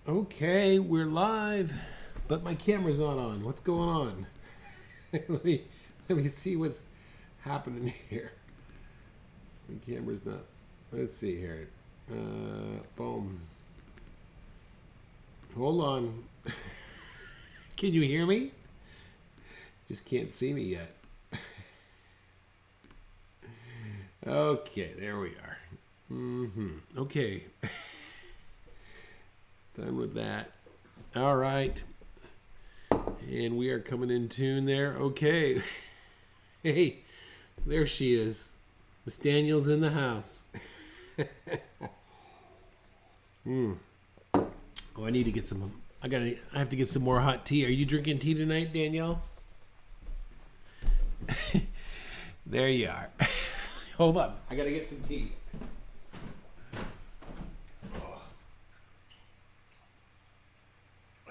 Okay, we're live, but my camera's not on. What's going on? let me let me see what's happening here. The camera's not. Let's see here. Boom. Hold on. Can you hear me? Just can't see me yet. Okay, there we are. Okay. Done with that. All right. And we are coming in tune there. Okay. Hey, there she is. Miss Daniel's in the house. Oh, I need to get some. I have to get some more hot tea. Are you drinking tea tonight, Danielle? There you are. Hold on. I gotta get some tea.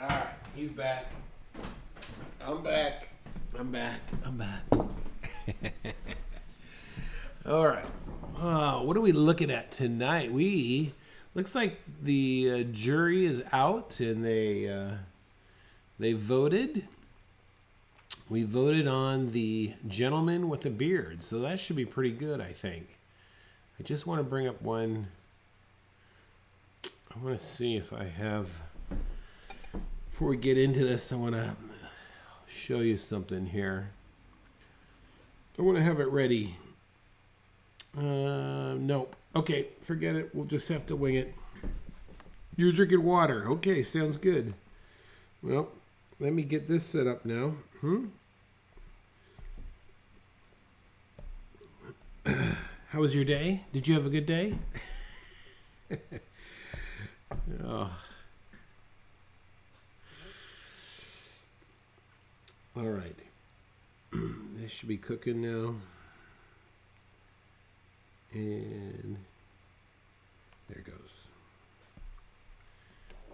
All right, he's back. I'm back. All right. What are we looking at tonight? Looks like the jury is out and they voted. We voted on the gentleman with the beard, so that should be pretty good, I think. I just want to bring up one. I want to see if I have. Before we get into this, I want to show you something here. I want to have it ready. Nope. Okay, forget it. We'll just have to wing it. You're drinking water. Okay, sounds good. Well, let me get this set up now. How was your day? Did you have a good day? Oh. All right. This should be cooking now. And there it goes.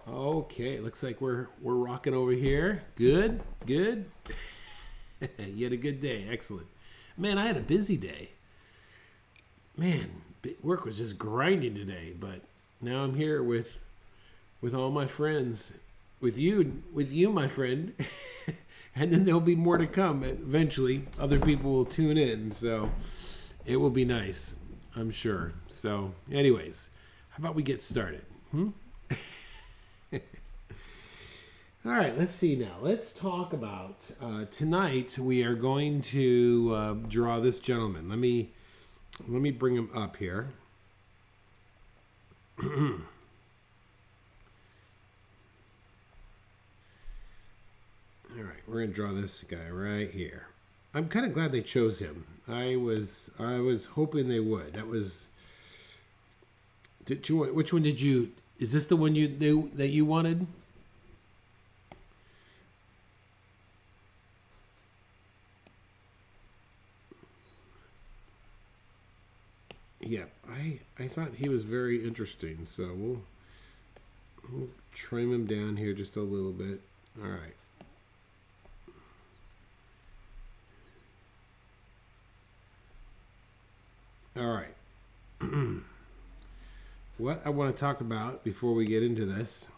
Okay, looks like we're rocking over here. Good. You had a good day. Excellent. Man, I had a busy day. Man, work was just grinding today, but now I'm here with all my friends, with you, my friend. And then there'll be more to come. Eventually, other people will tune in, so it will be nice, I'm sure. So, anyways, how about we get started? All right, let's see now. Let's talk about tonight. We are going to draw this gentleman. Let me bring him up here. All right, we're gonna draw this guy right here. I'm kind of glad they chose him. I was hoping they would. That was. Which one did you? Is this the one that you wanted? Yeah, I thought he was very interesting. So we'll trim him down here just a little bit. All right. All right. What I want to talk about before we get into this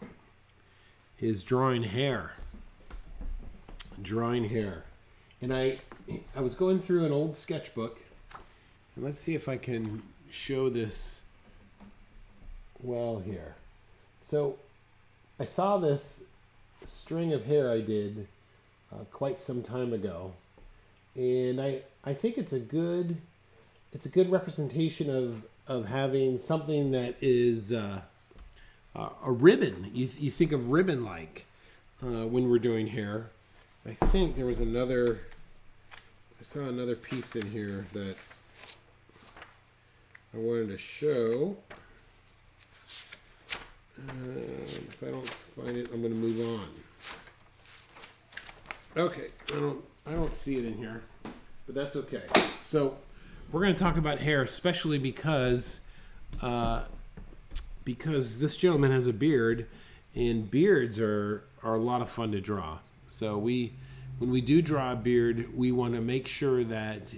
is drawing hair. And I was going through an old sketchbook, and let's see if I can show this well here. So I saw this string of hair I did quite some time ago, and I think it's a good representation of having something that is a ribbon. You think of ribbon like when we're doing hair. I think there was I saw another piece in here that I wanted to show. If I don't find it, I'm going to move on. Okay, I don't see it in here, but that's okay. So we're going to talk about hair, especially because this gentleman has a beard, and beards are a lot of fun to draw. So when we do draw a beard, we want to make sure that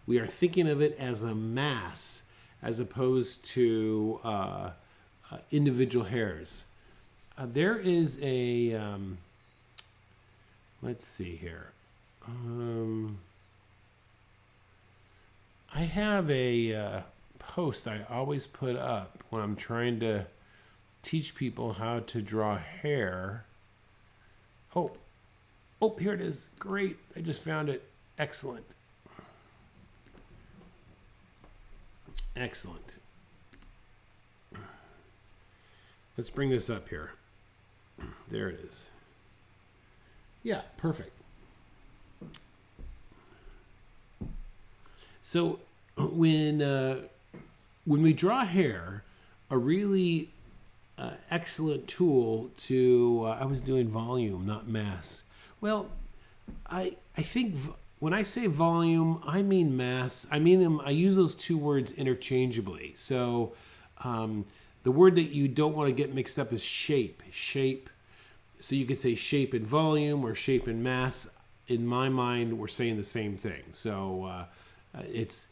we are thinking of it as a mass as opposed to individual hairs. there is a, let's see here. I have a post I always put up when I'm trying to teach people how to draw hair. Oh, here it is. Great. I just found it. Excellent. Excellent. Let's bring this up here. There it is. Yeah, perfect. So when we draw hair, a really excellent tool to I was doing volume, not mass. Well, I think when I say volume, I mean mass. I mean them. I use those two words interchangeably. So the word that you don't want to get mixed up is shape. Shape. So you could say shape and volume or shape and mass. In my mind, we're saying the same thing. So it's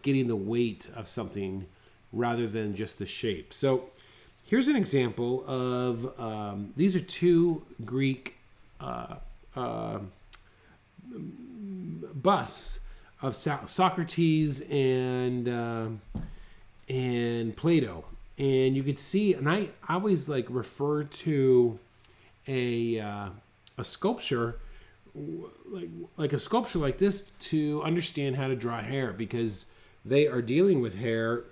getting the weight of something rather than just the shape. So here's an example of these are two Greek busts of Socrates and Plato, and you could see, and I always like refer to a sculpture like a sculpture like this to understand how to draw hair, because they are dealing with hair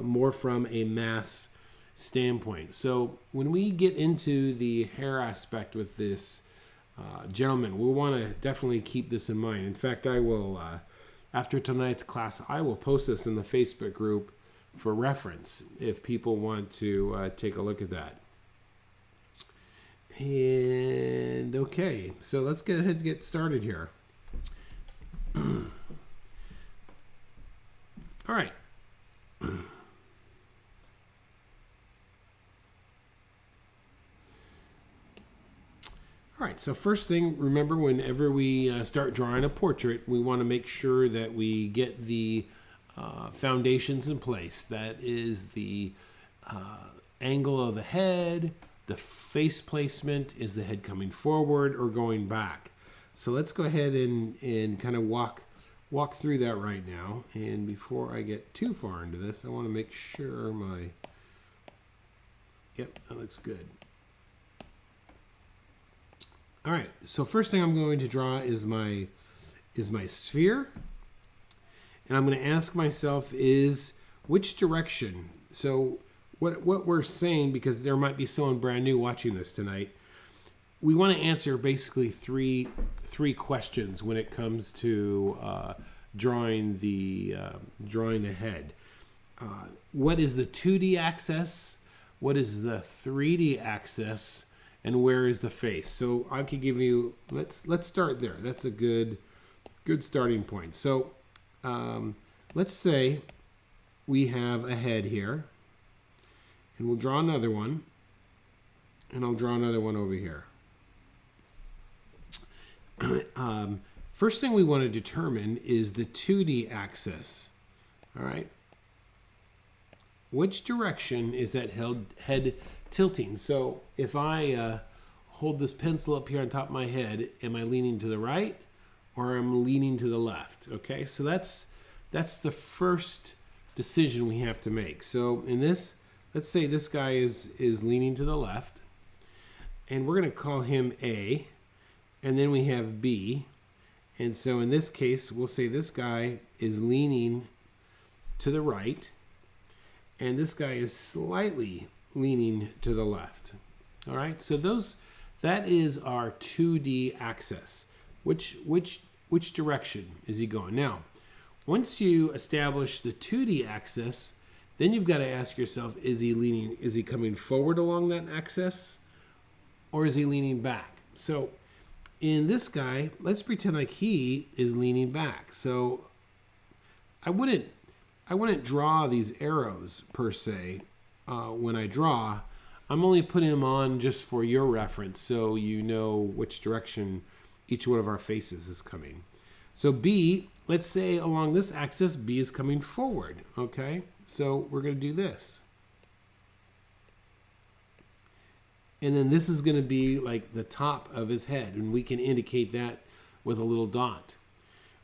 more from a mass standpoint. So when we get into the hair aspect with this gentleman, we'll want to definitely keep this in mind. In fact, I will, after tonight's class, I will post this in the Facebook group for reference if people want to take a look at that. And okay, so let's go ahead and get started here. All right. All right, so first thing, remember, whenever we start drawing a portrait, we want to make sure that we get the foundations in place. That is the angle of the head, the face placement, is the head coming forward or going back. So let's go ahead and kind of walk through that right now. And before I get too far into this, I want to make sure yep, that looks good. All right, so first thing I'm going to draw is my sphere. And I'm going to ask myself is which direction. So what we're saying, because there might be someone brand new watching this tonight, we want to answer basically three questions when it comes to drawing the head. What is the 2D axis? What is the 3D axis? And where is the face? So I could give you, let's start there. That's a good starting point. So let's say we have a head here, and we'll draw another one, and I'll draw another one over here. First thing we want to determine is the 2D axis. All right. Which direction is that head tilting? So if I hold this pencil up here on top of my head, am I leaning to the right or am I leaning to the left? Okay, so that's the first decision we have to make. So in this, let's say this guy is leaning to the left, and we're going to call him A, and then we have B. And so in this case, we'll say this guy is leaning to the right, and this guy is slightly leaning to the left. All right, so that is our 2D axis. Which direction is he going? Now, once you establish the 2D axis, then you've got to ask yourself, is he coming forward along that axis, or is he leaning back? So in this guy, let's pretend like he is leaning back. So I wouldn't draw these arrows per se when I draw. I'm only putting them on just for your reference, so you know which direction each one of our faces is coming. So B, let's say along this axis, B is coming forward. Okay, so we're going to do this. And then this is going to be like the top of his head, and we can indicate that with a little dot.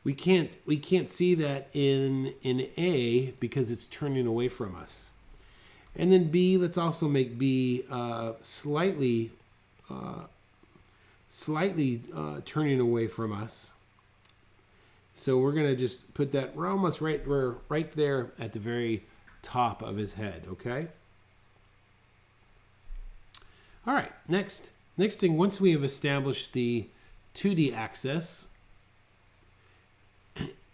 We can't see that in A because it's turning away from us. And then B, let's also make B slightly turning away from us. So we're going to just put that, we're almost right there at the very top of his head, okay? All right, next thing, once we have established the 2D axis,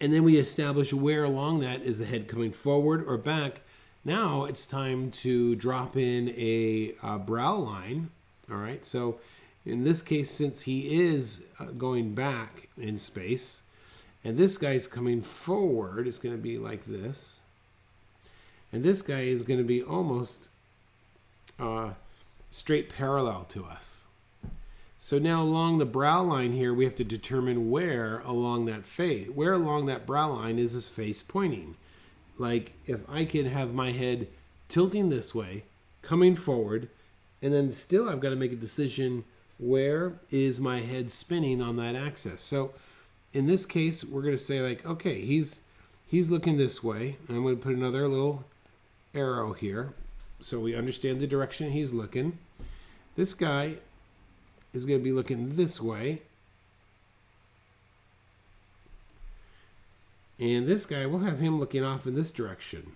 and then we establish where along that is the head coming forward or back, now it's time to drop in a brow line. All right, so in this case, since he is going back in space, and this guy's coming forward, it's going to be like this. And this guy is going to be almost straight parallel to us. So now along the brow line here, we have to determine where along that brow line is his face pointing. Like if I can have my head tilting this way, coming forward, and then still I've got to make a decision, where is my head spinning on that axis? So in this case, we're going to say like, okay, he's looking this way. And I'm going to put another little arrow here so we understand the direction he's looking. This guy is going to be looking this way. And this guy, we'll have him looking off in this direction.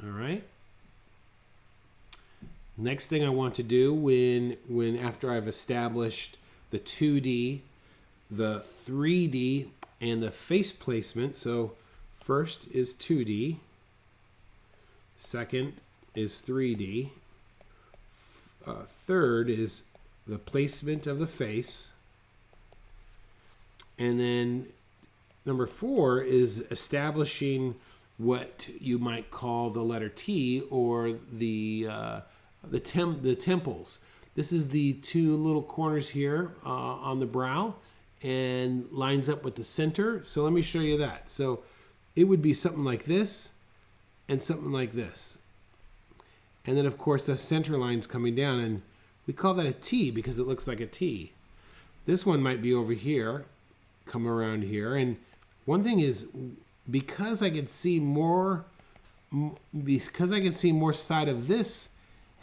All right. Next thing I want to do when after I've established the 2D, the 3D, and the face placement. So first is 2D. Second is 3D. Third is the placement of the face. And then number 4 is establishing what you might call the letter T, or the temples. This is the 2 little corners here on the brow, and lines up with the center. So let me show you that. So it would be something like this and something like this. And then of course the center line's coming down, and we call that a T because it looks like a T. This one might be over here, come around here. And one thing is, because I can see more side of this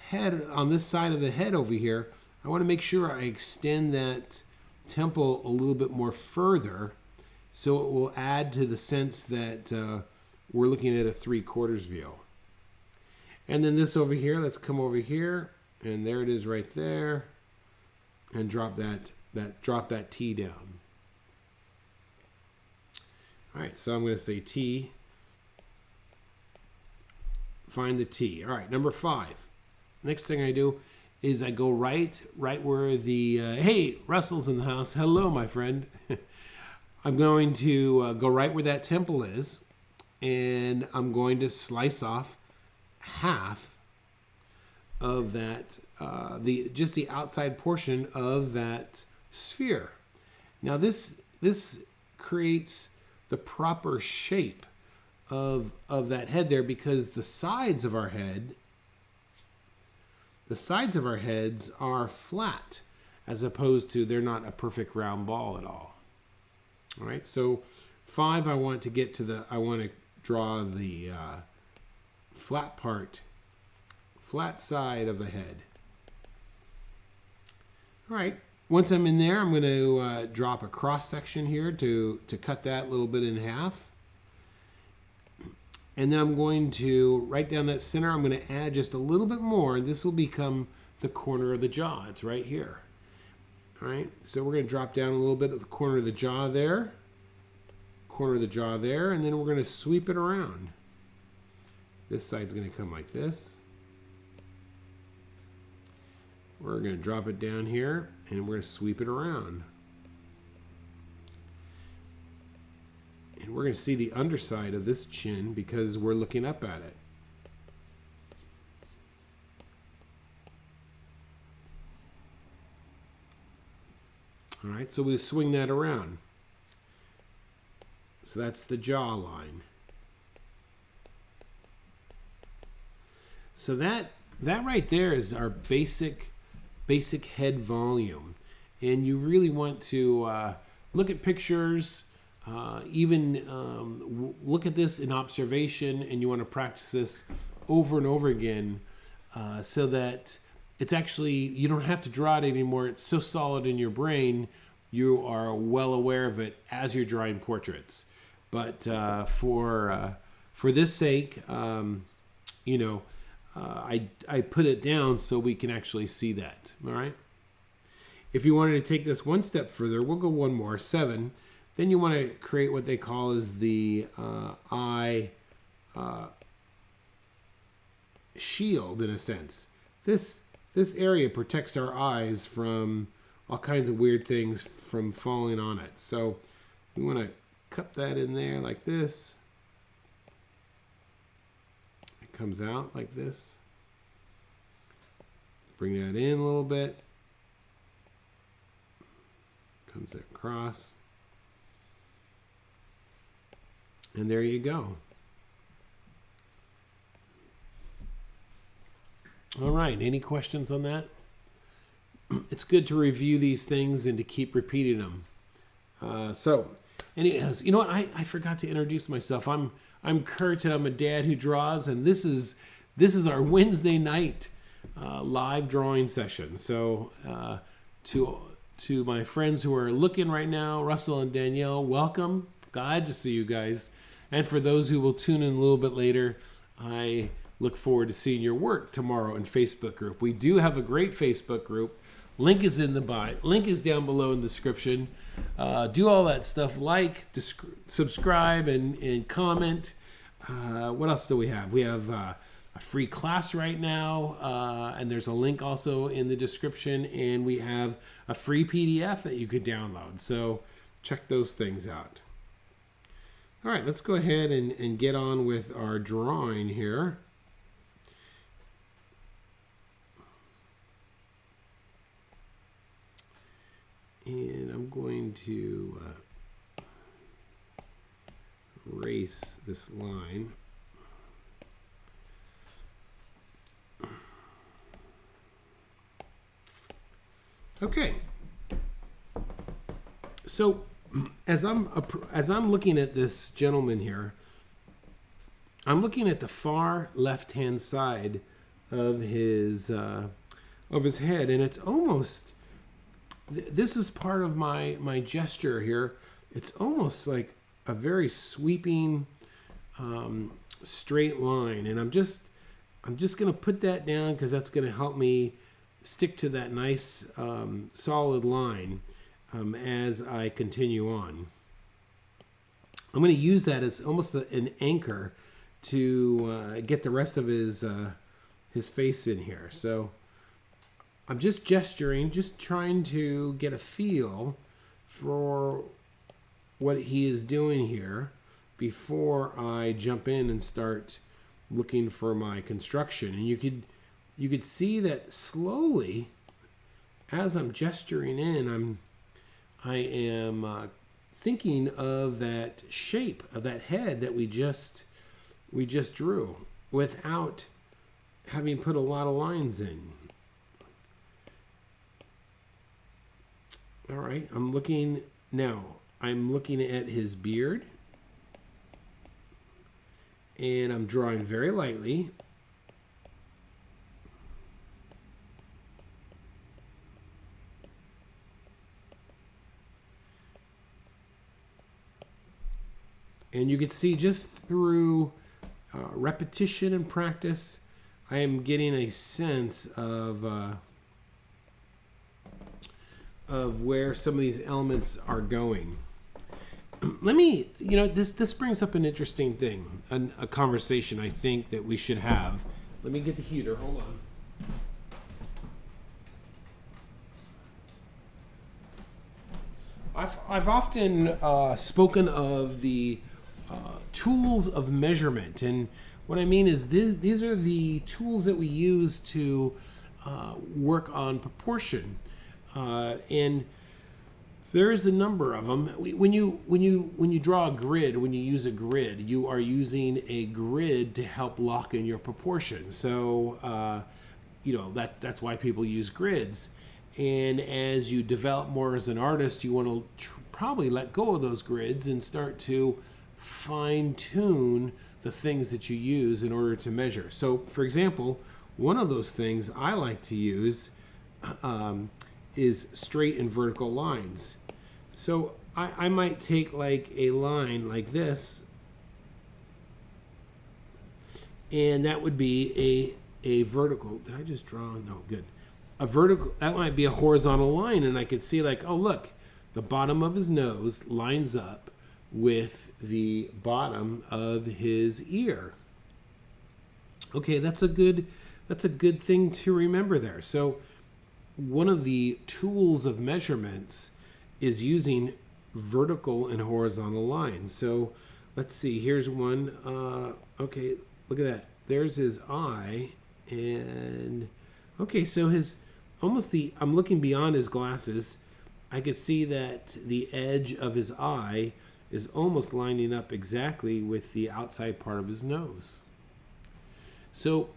head on this side of the head over here, I want to make sure I extend that temple a little bit more further, so it will add to the sense that we're looking at a 3/4 view. And then this over here, let's come over here, and there it is right there, and drop that T down. All right, so I'm going to say T, find the T. All right, number 5. Next thing I do is I go right where the, hey, Russell's in the house. Hello, my friend. I'm going to go right where that temple is, and I'm going to slice off half of that, just the outside portion of that sphere. Now this creates the proper shape of that head there, because the sides of our heads are flat, as opposed to, they're not a perfect round ball at all. All right, so 5, I want to draw the flat side of the head. All right, once I'm in there, I'm going to drop a cross section here to cut that little bit in half. And then I'm going to, right down that center, I'm going to add just a little bit more, and this will become the corner of the jaw. It's right here. All right, so we're going to drop down a little bit at the corner of the jaw there, and then we're going to sweep it around. This side's going to come like this. We're going to drop it down here, and we're going to sweep it around. And we're going to see the underside of this chin because we're looking up at it. All right, so we swing that around. So that's the jaw line. So that right there is our basic head volume. And you really want to look at pictures, even look at this in observation, and you want to practice this over and over again so that it's actually, you don't have to draw it anymore. It's so solid in your brain, you are well aware of it as you're drawing portraits. But for this sake, you know, I put it down so we can actually see that. All right. If you wanted to take this one step further, we'll go one more, 7. Then you want to create what they call is the eye shield, in a sense. This area protects our eyes from all kinds of weird things from falling on it. So we want to cup that in there like this. It comes out like this. Bring that in a little bit. Comes across. And there you go. All right, any questions on that? It's good to review these things and to keep repeating them. Anyways, you know what? I forgot to introduce myself. I'm Kurt, and I'm a dad who draws, and this is our Wednesday night live drawing session. So to my friends who are looking right now, Russell and Danielle, welcome. Glad to see you guys. And for those who will tune in a little bit later, I look forward to seeing your work tomorrow in Facebook group. We do have a great Facebook group. Link is in the bio. Link is down below in the description. Do all that stuff. Like, subscribe, and comment. What else do we have? We have a free class right now, and there's a link also in the description. And we have a free PDF that you could download. So check those things out. All right, let's go ahead and get on with our drawing here. And I'm going to erase this line. Okay. So as I'm looking at this gentleman here, I'm looking at the far left-hand side of his head, and it's almost, this is part of my gesture here. It's almost like a very sweeping straight line, and I'm just going to put that down because that's going to help me stick to that nice solid line as I continue on. I'm going to use that as almost an anchor to get the rest of his face in here. So I'm just gesturing, just trying to get a feel for what he is doing here before I jump in and start looking for my construction. And you could see that slowly, as I'm gesturing in, I am thinking of that shape of that head that we just drew without having put a lot of lines in. All right, I'm looking at his beard, and I'm drawing very lightly. And you can see just through repetition and practice, I am getting a sense of where some of these elements are going. Let me, this brings up an interesting thing, a conversation I think that we should have. Let me get the heater, hold on. I've often spoken of the tools of measurement, and what I mean is these are the tools that we use to work on proportion. And There's a number of them. When you draw a grid, when you use a grid, you are using a grid to help lock in your proportion. So that's why people use grids. And as you develop more as an artist, you want to probably let go of those grids and start to fine tune the things that you use in order to measure. So, for example, one of those things I like to use is straight and vertical lines. So I might take like a line like this, and that would be a vertical. Did I just draw? No, good. A vertical, that might be a horizontal line, and I could see like, oh look, the bottom of his nose lines up with the bottom of his ear. Okay, that's a good thing to remember there. So one of the tools of measurements is using vertical and horizontal lines. So let's see, here's one. Okay, look at that. There's his eye, and okay, so I'm looking beyond his glasses. I could see that the edge of his eye is almost lining up exactly with the outside part of his nose. So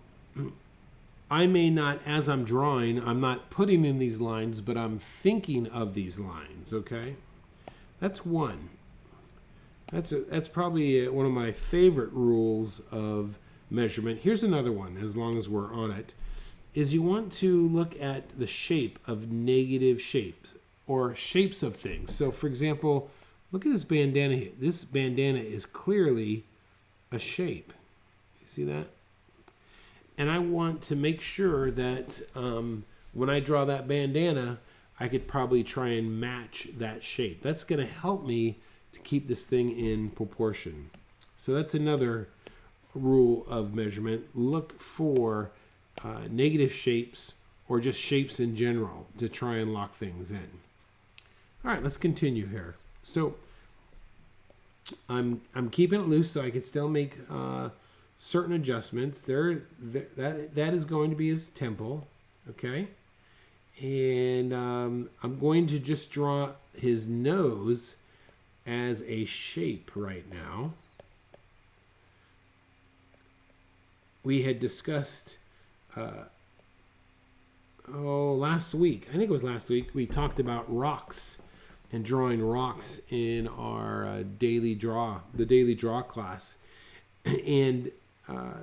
I may not, as I'm drawing, I'm not putting in these lines, but I'm thinking of these lines, okay? That's one. That's probably one of my favorite rules of measurement. Here's another one, as long as we're on it, is you want to look at the shape of negative shapes or shapes of things. So, for example, look at this bandana here. This bandana is clearly a shape. You see that? And I want to make sure that when I draw that bandana, I could probably try and match that shape. That's going to help me to keep this thing in proportion. So that's another rule of measurement. Look for negative shapes or just shapes in general to try and lock things in. All right, let's continue here. So I'm keeping it loose so I can still make certain adjustments. That is going to be his temple, okay? And I'm going to just draw his nose as a shape right now. We had discussed, last week, I think it was last week, we talked about rocks and drawing rocks in our daily draw class. And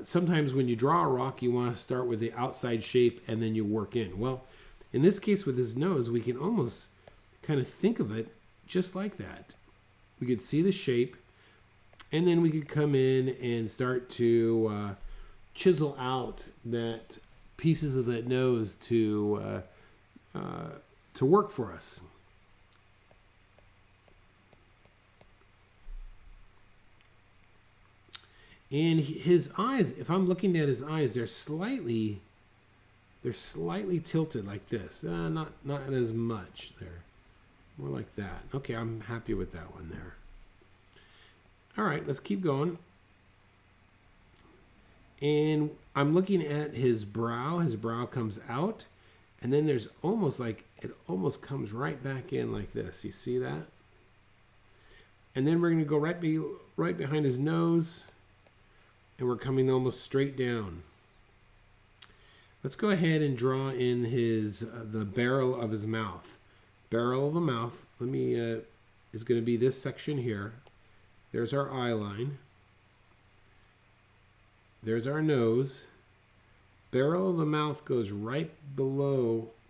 sometimes when you draw a rock, you want to start with the outside shape and then you work in. Well, in this case with his nose, we can almost kind of think of it just like that. We could see the shape, and then we could come in and start to chisel out that pieces of that nose to work for us. And his eyes, if I'm looking at his eyes, they're slightly tilted like this. Not as much there. More like that. Okay, I'm happy with that one there. All right, let's keep going. And I'm looking at his brow. His brow comes out. And then there's almost like, it almost comes right back in like this. You see that? And then we're going to go right behind his nose. And we're coming almost straight down. Let's go ahead and draw in the barrel of his mouth. Barrel of the mouth, is going to be this section here. There's our eye line. There's our nose. Barrel of the mouth goes right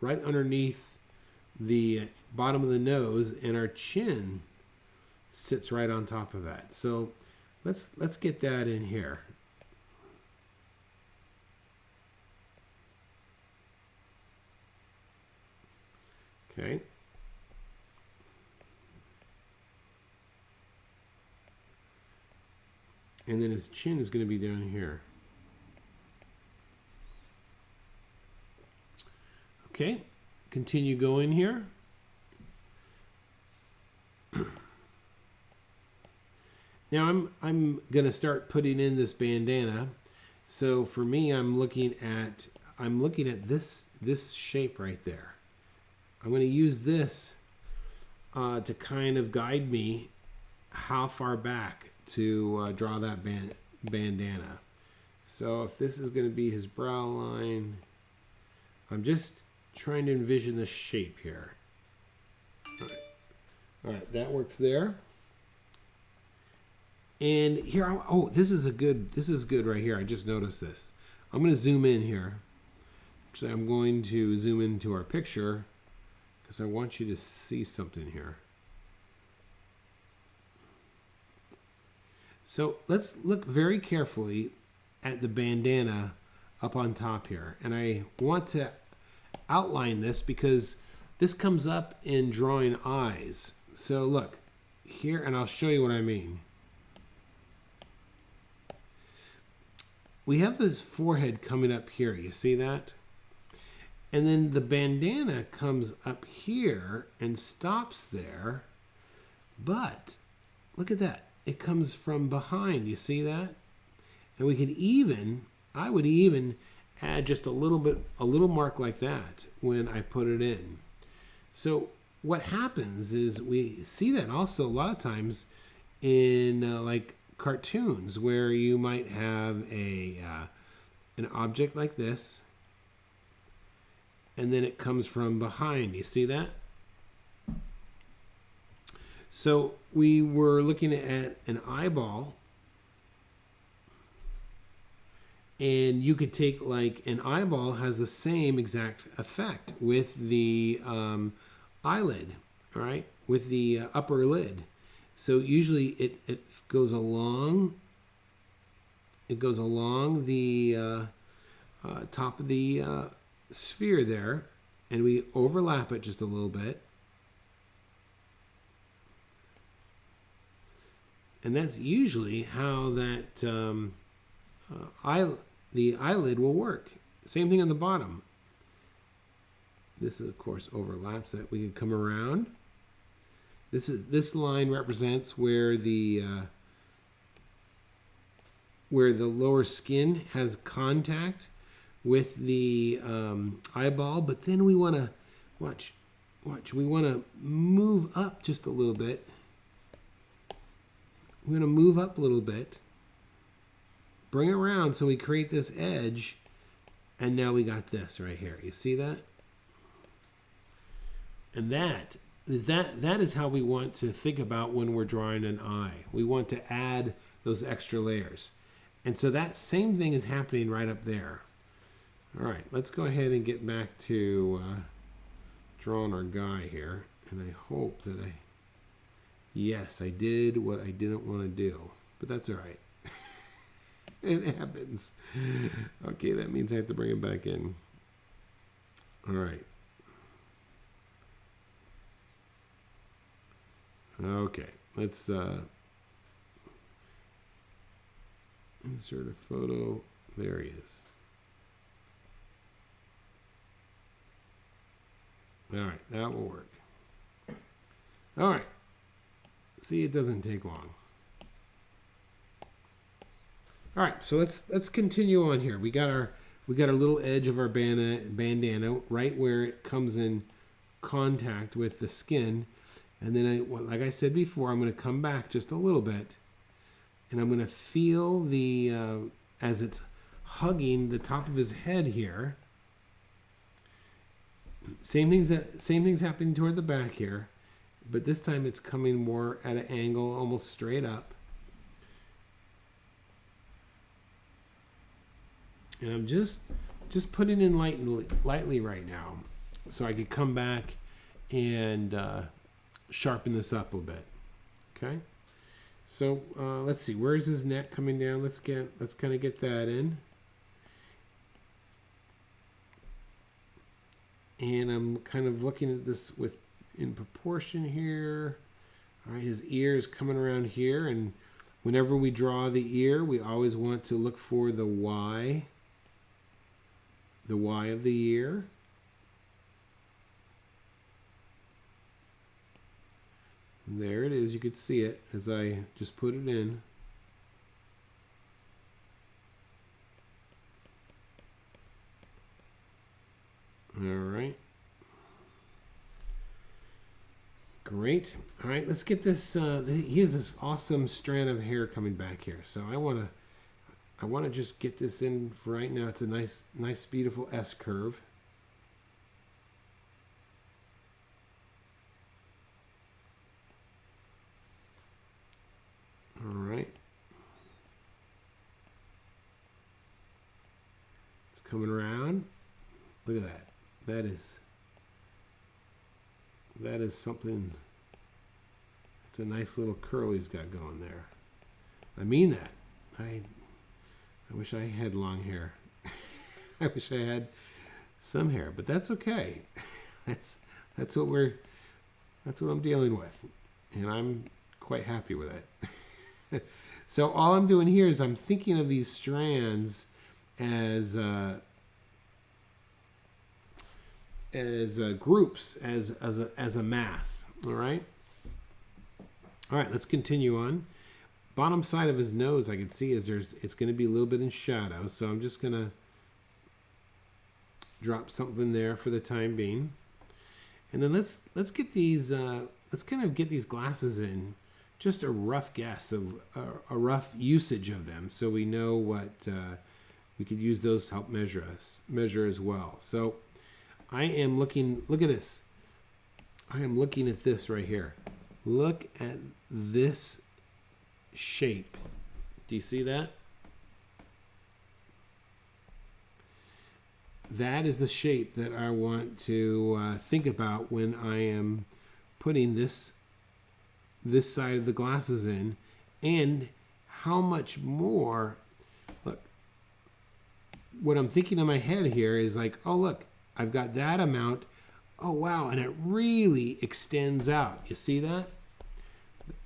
underneath the bottom of the nose, and our chin sits right on top of that. So let's get that in here. Okay. And then his chin is going to be down here. Okay, continue going here. Now I'm going to start putting in this bandana. So for me, I'm looking at this shape right there. I'm going to use this to kind of guide me how far back to draw that bandana. So if this is going to be his brow line, I'm just trying to envision the shape here. All right, that works there. And here, oh, this is good right here. I just noticed this. I'm going to zoom in here. Actually, I'm going to zoom into our picture because I want you to see something here. So let's look very carefully at the bandana up on top here. And I want to outline this because this comes up in drawing eyes. So look here, and I'll show you what I mean. We have this forehead coming up here. You see that? And then the bandana comes up here and stops there. But look at that. It comes from behind. You see that? And we could even, I would even add just a little mark like that when I put it in. So what happens is we see that also a lot of times in like cartoons where you might have an object like this, and then it comes from behind. You see that? So we were looking at an eyeball, and you could take like an eyeball has the same exact effect with the eyelid, all right, with the upper lid. So usually it goes along. It goes along the top of the sphere there, and we overlap it just a little bit. And that's usually how that the eyelid will work. Same thing on the bottom. This, of course, overlaps that. We can come around. This line represents where the lower skin has contact with the eyeball, but then we want to watch. We want to move up just a little bit. We're going to move up a little bit, bring it around so we create this edge, and now we got this right here. You see that? And that is how we want to think about when we're drawing an eye. We want to add those extra layers. And so that same thing is happening right up there. All right, let's go ahead and get back to drawing our guy here. And I hope that yes, I did what I didn't want to do, but that's all right. It happens. Okay, that means I have to bring it back in. All right. Okay, let's insert a photo. There he is. All right, that will work. All right. See, it doesn't take long. All right, so let's continue on here. We got our little edge of our bandana right where it comes in contact with the skin, and then like I said before, I'm going to come back just a little bit, and I'm going to feel the as it's hugging the top of his head here. Same things happening toward the back here. But this time it's coming more at an angle, almost straight up. And I'm just putting in lightly right now, so I could come back and sharpen this up a bit. Okay. So let's see, where's his neck coming down? Let's kind of get that in. And I'm kind of looking at this in proportion here. All right, his ear is coming around here, and whenever we draw the ear, we always want to look for the Y of the ear. And there it is. You could see it as I just put it in. All right. Great. All right, let's get this. He has this awesome strand of hair coming back here. So I want to just get this in for right now. It's a nice, beautiful S curve. All right. It's coming around. Look at that. That is something. It's a nice little curl he's got going there. I mean that. I wish I had long hair. I wish I had some hair, but that's okay. That's what I'm dealing with, and I'm quite happy with it. So all I'm doing here is I'm thinking of these strands as groups, as a mass. All right. All right. Let's continue on. Bottom side of his nose, I can see it's going to be a little bit in shadow, so I'm just going to drop something there for the time being, and then let's get these. Let's kind of get these glasses in. Just a rough guess of a rough usage of them, so we know what we could use those to help measure as well. So I am looking. Look at this. I am looking at this right here. Look at this shape. Do you see that? That is the shape that I want to think about when I am putting this side of the glasses in, and how much more. Look, what I'm thinking in my head here is like, oh look, I've got that amount. Oh wow, and it really extends out. You see that?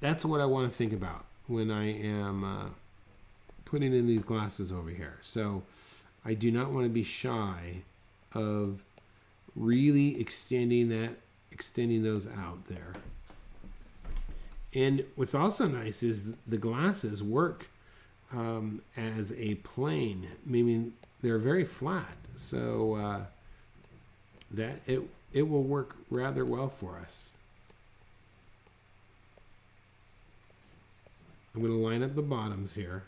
That's what I want to think about when I am putting in these glasses over here. So I do not want to be shy of really extending those out there. And what's also nice is the glasses work as a plane, meaning they're very flat, so that it will work rather well for us. I'm going to line up the bottoms here.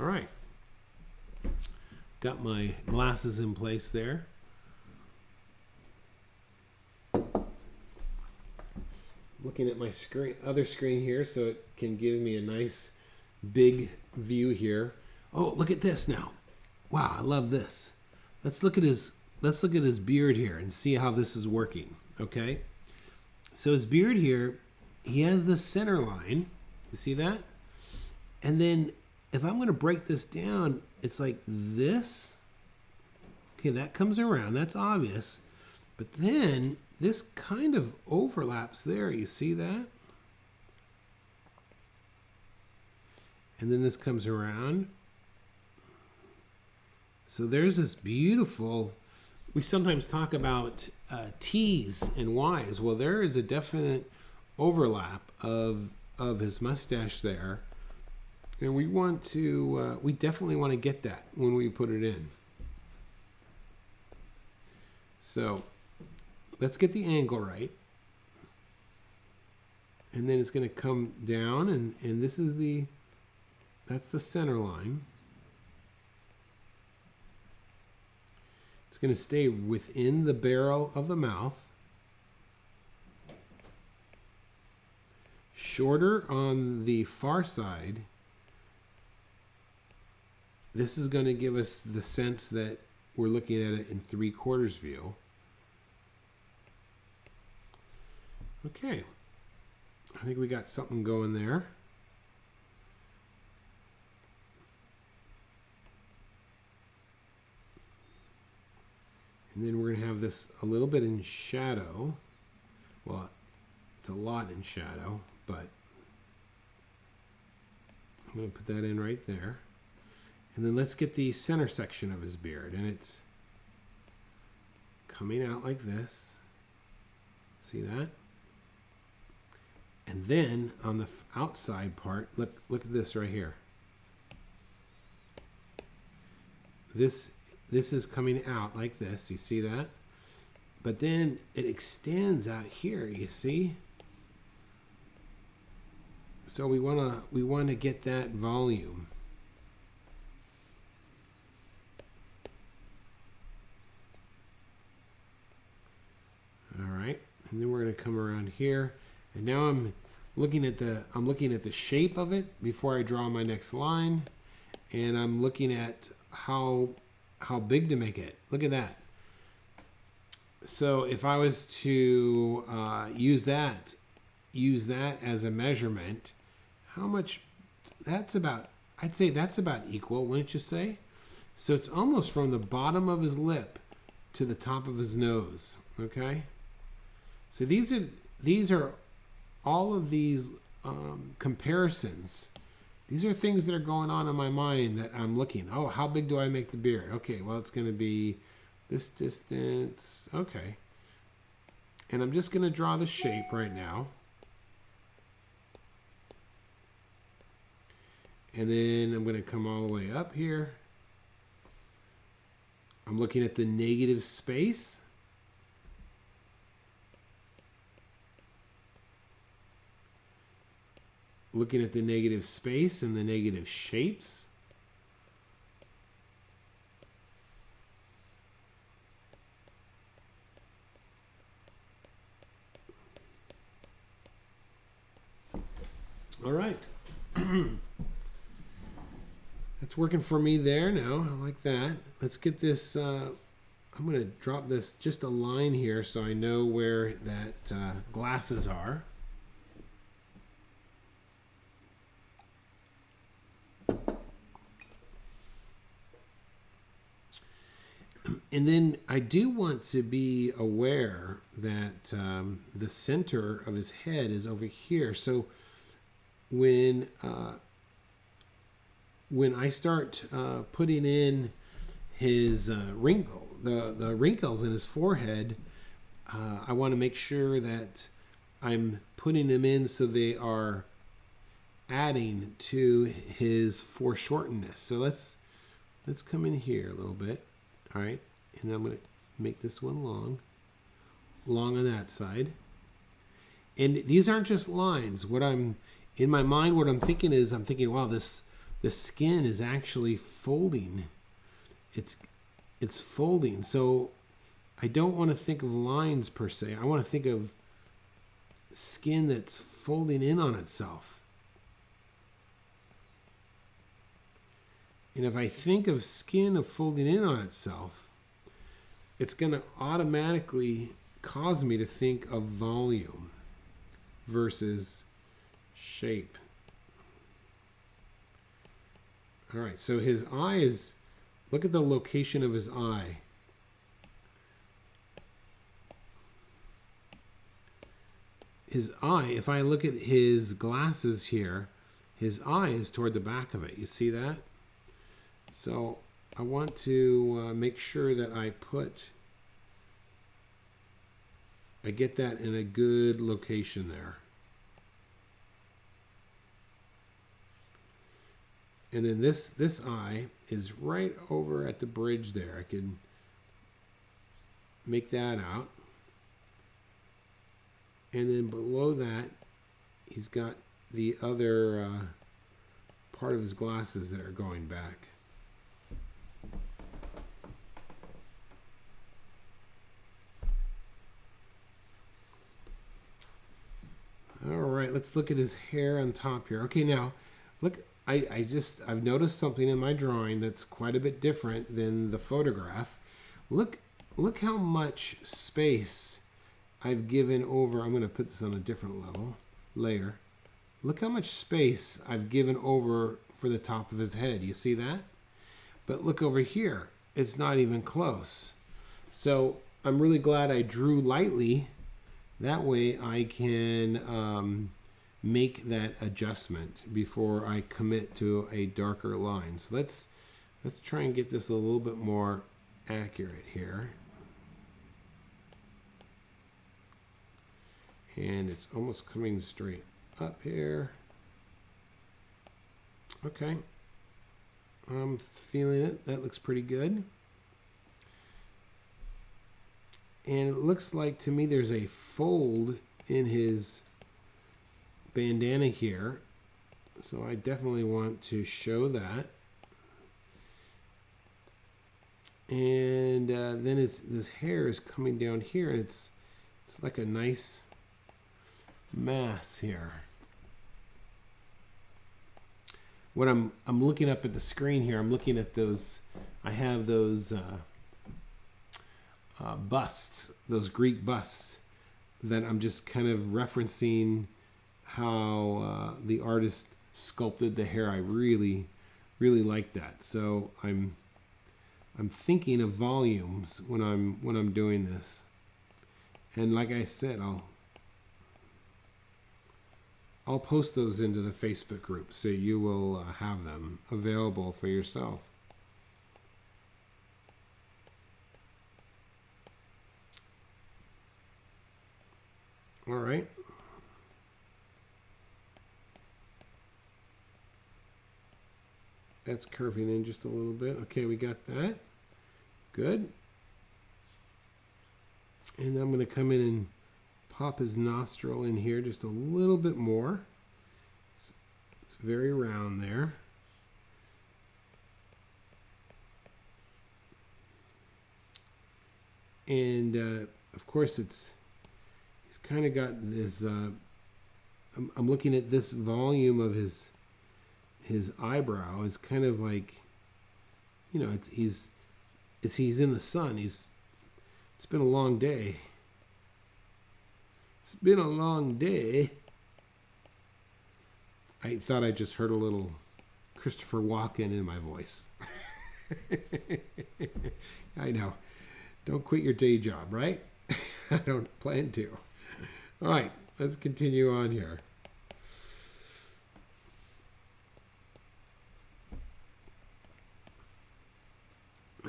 All right. Got my glasses in place there. Looking at my other screen here, so it can give me a nice big view here. Oh, look at this now. Wow, I love this. Let's look at his beard here and see how this is working. Okay. So his beard here, he has the center line. You see that? And then if I'm going to break this down, it's like this. Okay, that comes around. That's obvious. But then this kind of overlaps there. You see that? And then this comes around. So there's this beautiful, we sometimes talk about T's and Y's. Well, there is a definite overlap of his mustache there. And we want to, we definitely want to get that when we put it in. So let's get the angle right. And then it's going to come down, and this is that's the center line. It's going to stay within the barrel of the mouth. Shorter on the far side. This is going to give us the sense that we're looking at it in 3/4 view. Okay. I think we got something going there. And then we're going to have this a little bit in shadow. Well, it's a lot in shadow, but I'm going to put that in right there. And then let's get the center section of his beard. And it's coming out like this. See that? And then on the outside part, look at this right here. this is coming out like this. You see that? But then it extends out here, you see? So we want to get that volume. All right. And then we're going to come around here. And now I'm looking at the shape of it before I draw my next line. And I'm looking at how big to make it. Look at that. So if I was to use that as a measurement, how much? That's about, I'd say that's about equal, wouldn't you say? So it's almost from the bottom of his lip to the top of his nose. Okay. So these are all of these comparisons. These are things that are going on in my mind that I'm looking. Oh, how big do I make the beard? Okay, well, it's going to be this distance. Okay. And I'm just going to draw the shape right now. And then I'm going to come all the way up here. I'm looking at the negative space. Looking at the negative space and the negative shapes. All right. That's working for me there now. I like that. Let's get this. I'm going to drop this just a line here so I know where that glasses are. And then I do want to be aware that the center of his head is over here. So when I start putting in his the wrinkles in his forehead, I want to make sure that I'm putting them in so they are adding to his foreshortenedness. So let's come in here a little bit. All right, and then I'm going to make this one long on that side. And these aren't just lines. What I'm in my mind, what I'm thinking is, wow, the skin is actually folding. It's folding. So I don't want to think of lines per se. I want to think of skin that's folding in on itself. And if I think of skin of folding in on itself, it's going to automatically cause me to think of volume versus shape. All right, so his eye is, look at the location of his eye. His eye, if I look at his glasses here, his eye is toward the back of it. You see that? So I want to make sure that I get that in a good location there. And then this eye is right over at the bridge there. I can make that out. And then below that, he's got the other part of his glasses that are going back. All right, let's look at his hair on top here. Okay, now, look, I've noticed something in my drawing that's quite a bit different than the photograph. Look how much space I've given over. I'm going to put this on a different layer. Look how much space I've given over for the top of his head. You see that? But look over here. It's not even close. So I'm really glad I drew lightly. That way I can make that adjustment before I commit to a darker line. So let's try and get this a little bit more accurate here. And it's almost coming straight up here. Okay. I'm feeling it. That looks pretty good. And it looks like to me there's a fold in his bandana here. So I definitely want to show that. And then this hair is coming down here, and it's like a nice mass here. What I'm looking up at the screen here, I'm looking at those. I have those busts, those Greek busts, that I'm just kind of referencing how the artist sculpted the hair. I really like that. So I'm thinking of volumes when I'm doing this. And like I said, I'll post those into the Facebook group so you will have them available for yourself. All right. That's curving in just a little bit. Okay, we got that. Good. And I'm going to come in and pop his nostril in here just a little bit more. It's very round there. And of course he's kind of got this, I'm looking at this volume of his eyebrow is kind of like, you know, he's in the sun. It's been a long day. It's been a long day. I thought I just heard a little Christopher Walken in my voice. I know. Don't quit your day job, right? I don't plan to. All right, let's continue on here.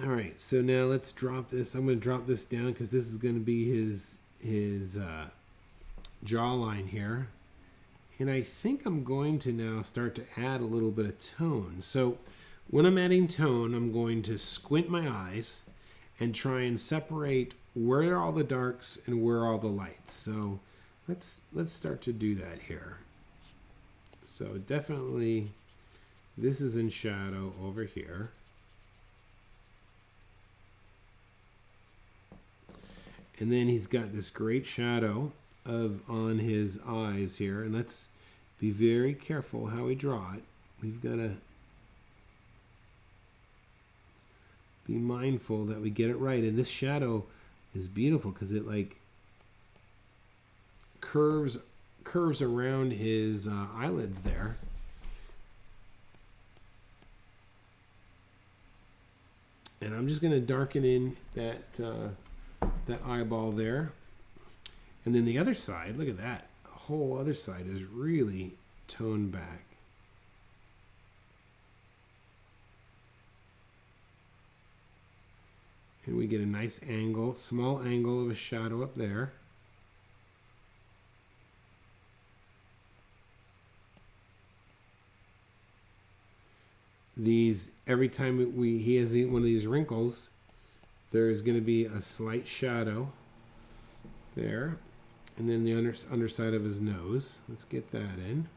All right, so now let's drop this. I'm going to drop this down because this is going to be his jawline here. And I think I'm going to now start to add a little bit of tone. So when I'm adding tone, I'm going to squint my eyes and try and separate where are all the darks and where are all the lights. So let's start to do that here. So definitely this is in shadow over here. And then he's got this great shadow on his eyes here. And let's be very careful how we draw it. We've got to be mindful that we get it right. And this shadow is beautiful because it like curves around his eyelids there. And I'm just going to darken in that eyeball there. And then the other side, look at that. The whole other side is really toned back. And we get a nice angle, small angle of a shadow up there. Every time he has one of these wrinkles, there's going to be a slight shadow there. And then the underside of his nose. Let's get that in.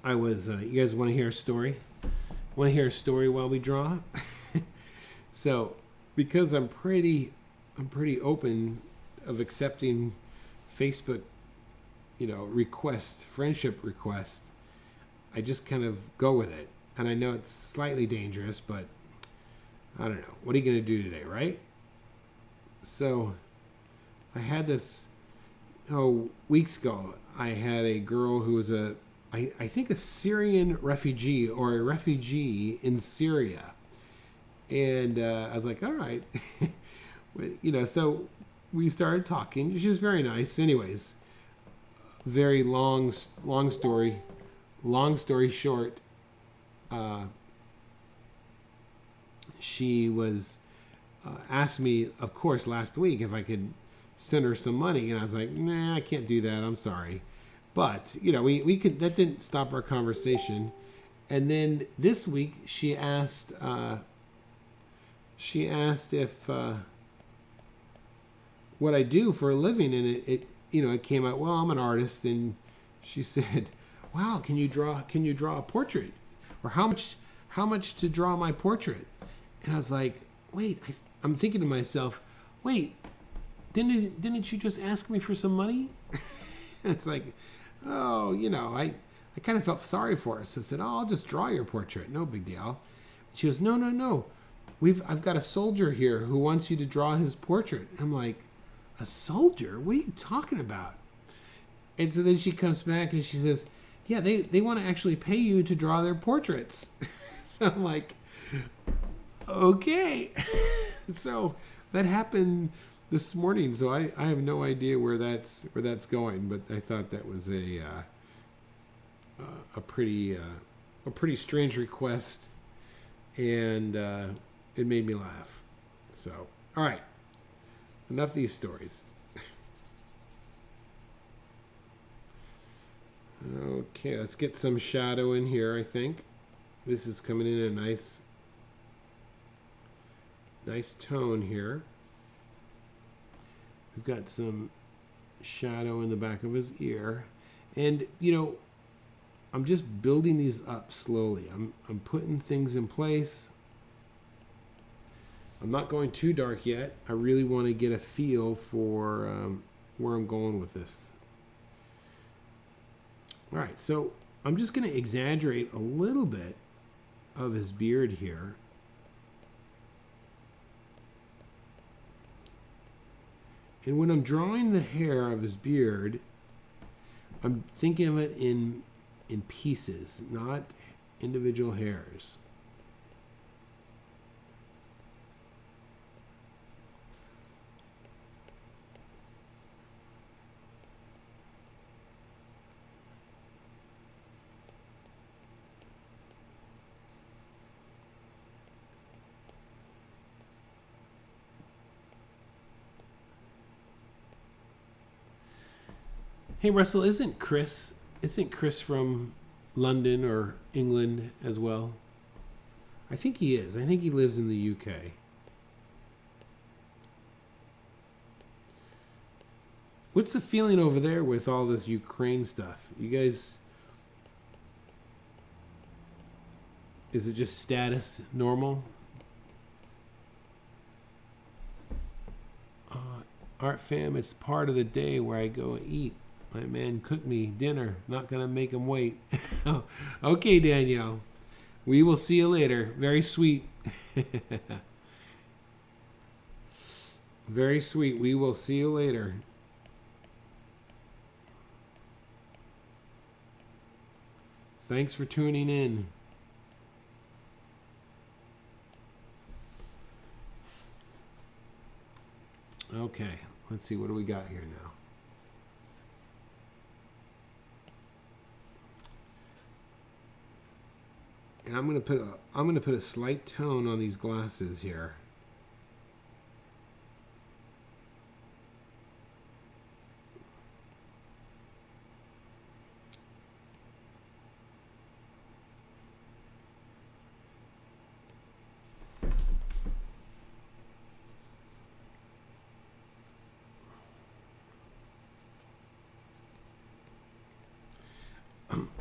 You guys want to hear a story? Want to hear a story while we draw? So, because I'm pretty open of accepting Facebook, friendship requests, I just kind of go with it. And I know it's slightly dangerous, but I don't know. What are you going to do today, right? So, I had this, weeks ago, I had a girl who was I think a Syrian refugee or a refugee in Syria. And I was like, all right. So we started talking. She was very nice. Anyways, very long story. Long story short, she was asked me, of course, last week if I could send her some money. And I was like, nah, I can't do that. I'm sorry. But, you know, we could, that didn't stop our conversation. And then this week she asked if, what I do for a living. And it came out, well, I'm an artist. And she said, wow, can you draw a portrait? Or how much to draw my portrait? And I was like, wait, I'm thinking to myself, wait, didn't you just ask me for some money? And it's like, oh, I kind of felt sorry for her. So I said, oh, I'll just draw your portrait. No big deal. She goes, no. I've got a soldier here who wants you to draw his portrait. I'm like, a soldier? What are you talking about? And so then she comes back and she says, yeah, they want to actually pay you to draw their portraits. So I'm like, okay. So that happened this morning. So I have no idea where that's going, but I thought that was a pretty strange request, and it made me laugh. So, all right, enough of these stories. Okay, let's get some shadow in here. I think this is coming in a nice tone here. We've got some shadow in the back of his ear, and I'm just building these up slowly. I'm putting things in place. I'm not going too dark yet. I really want to get a feel for where I'm going with this. All right, so I'm just going to exaggerate a little bit of his beard here. And when I'm drawing the hair of his beard, I'm thinking of it in pieces, not individual hairs. Hey Russell, isn't Chris from London or England as well? I think he is. I think he lives in the UK. What's the feeling over there with all this Ukraine stuff? You guys, is it just status normal? Art fam, it's part of the day where I go eat. My man cooked me dinner. Not going to make him wait. Okay, Danielle. We will see you later. Very sweet. Very sweet. We will see you later. Thanks for tuning in. Okay. Let's see. What do we got here now? And I'm gonna put a slight tone on these glasses here.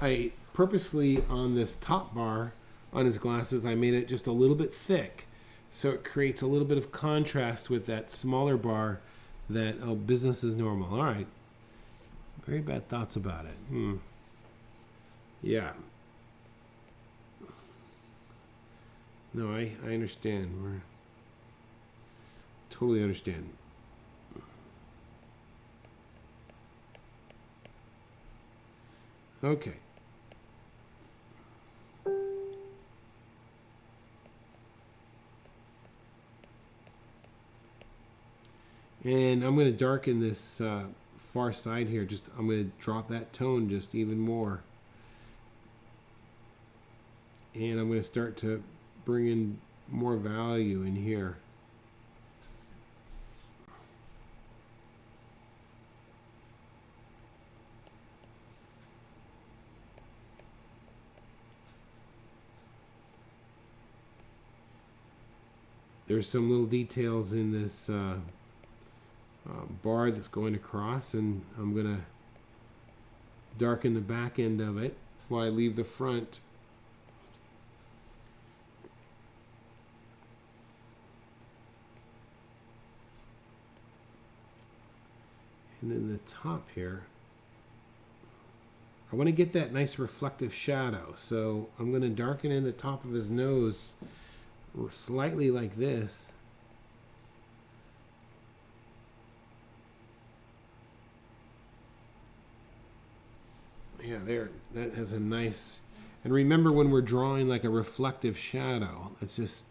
I purposely, on this top bar on his glasses, I made it just a little bit thick, so it creates a little bit of contrast with that smaller bar that, oh, business is normal. All right. Very bad thoughts about it. Yeah. No, I understand. Totally understand. Okay. And I'm going to darken this far side here. I'm going to drop that tone just even more. And I'm going to start to bring in more value in here. there's some little details in this bar that's going across, and I'm going to darken the back end of it while I leave the front. And then the top here, I want to get that nice reflective shadow. So I'm going to darken in the top of his nose slightly like this. Yeah, there, that has a nice, and remember when we're drawing like a reflective shadow, let's just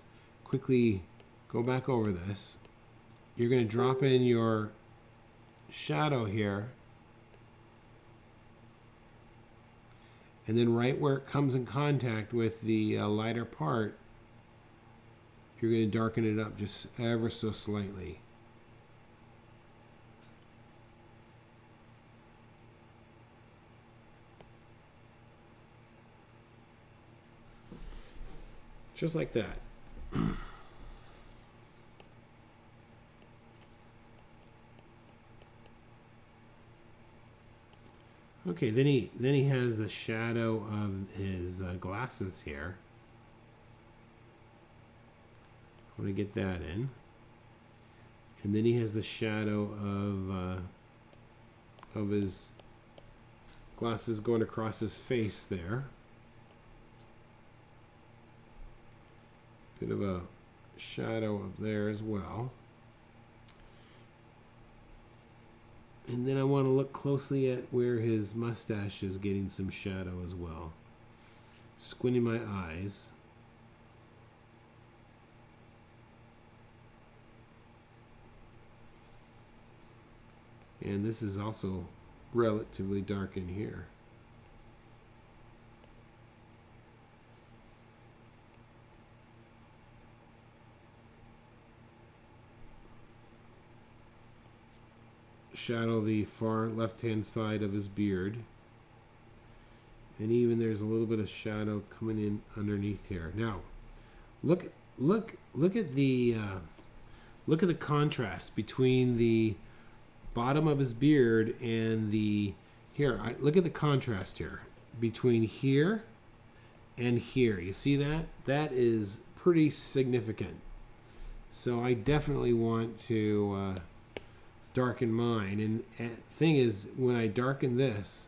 quickly go back over this. You're going to drop in your shadow here, and then right where it comes in contact with the lighter part, you're going to darken it up just ever so slightly. Just like that. Okay, then he has the shadow of his glasses here. I want to get that in, and then he has the shadow of his glasses going across his face there. Bit of a shadow up there as well. And then I want to look closely at where his mustache is getting some shadow as well. Squinting my eyes. And this is also relatively dark in here. Shadow the far left-hand side of his beard, and even there's a little bit of shadow coming in underneath here. Now, look at the contrast between the bottom of his beard and the here. Look at the contrast here between here and here. You see that? That is pretty significant. So I definitely want to darken mine, and thing is, when I darken this,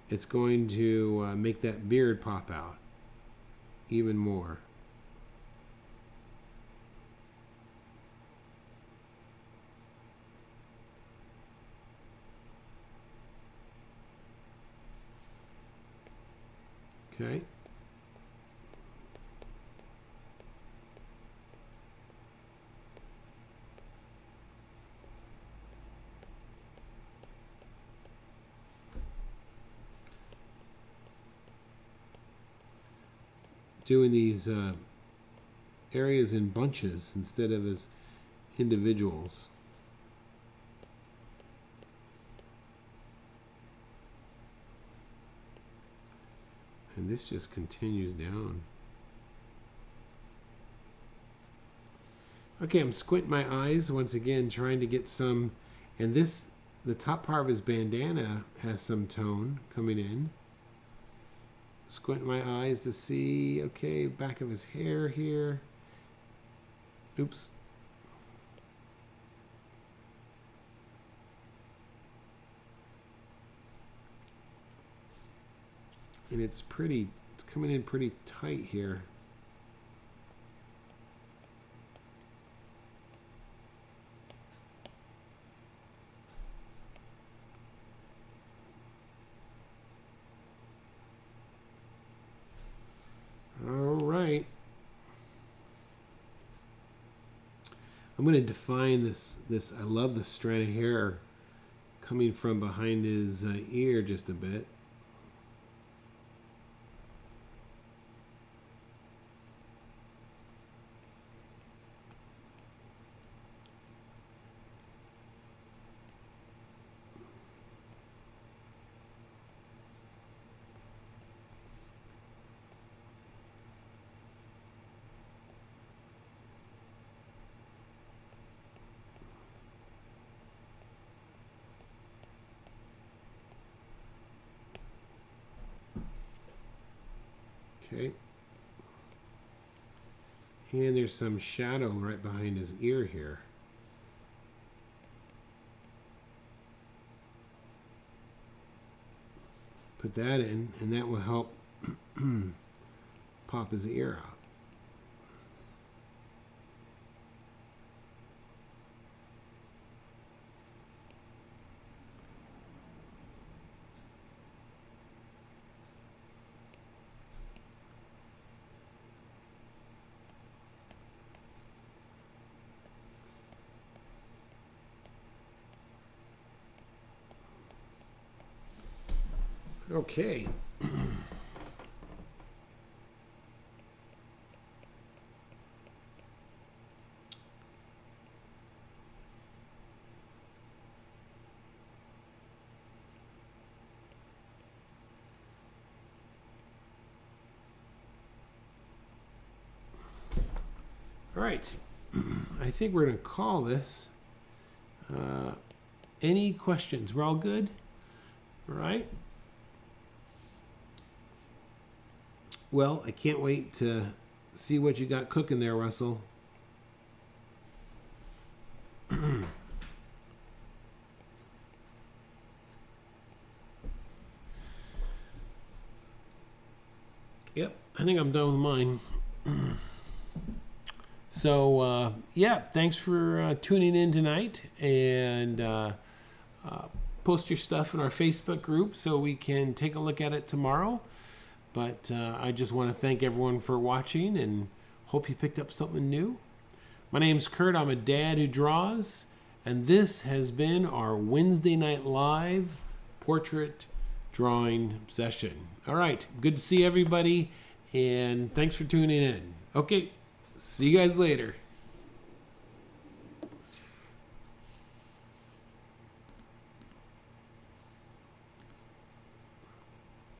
it's going to make that beard pop out even more. Okay. Doing these areas in bunches instead of as individuals. And this just continues down. Okay, I'm squinting my eyes once again, trying to get some, and this, the top part of his bandana has some tone coming in. Squint my eyes to see, okay, back of his hair here. Oops. And it's coming in pretty tight here. I'm going to define this. I love the strand of hair coming from behind his ear just a bit. Okay. And there's some shadow right behind his ear here. Put that in, and that will help pop his ear out. Okay. All right. I think we're going to call this. Any questions? We're all good? All right. Well, I can't wait to see what you got cooking there, Russell. Yep, I think I'm done with mine. So, yeah, thanks for tuning in tonight, and post your stuff in our Facebook group so we can take a look at it tomorrow. But I just want to thank everyone for watching and hope you picked up something new. My name's Kurt. I'm a dad who draws, and this has been our Wednesday Night Live portrait drawing session. All right, good to see everybody, and thanks for tuning in. Okay, see you guys later.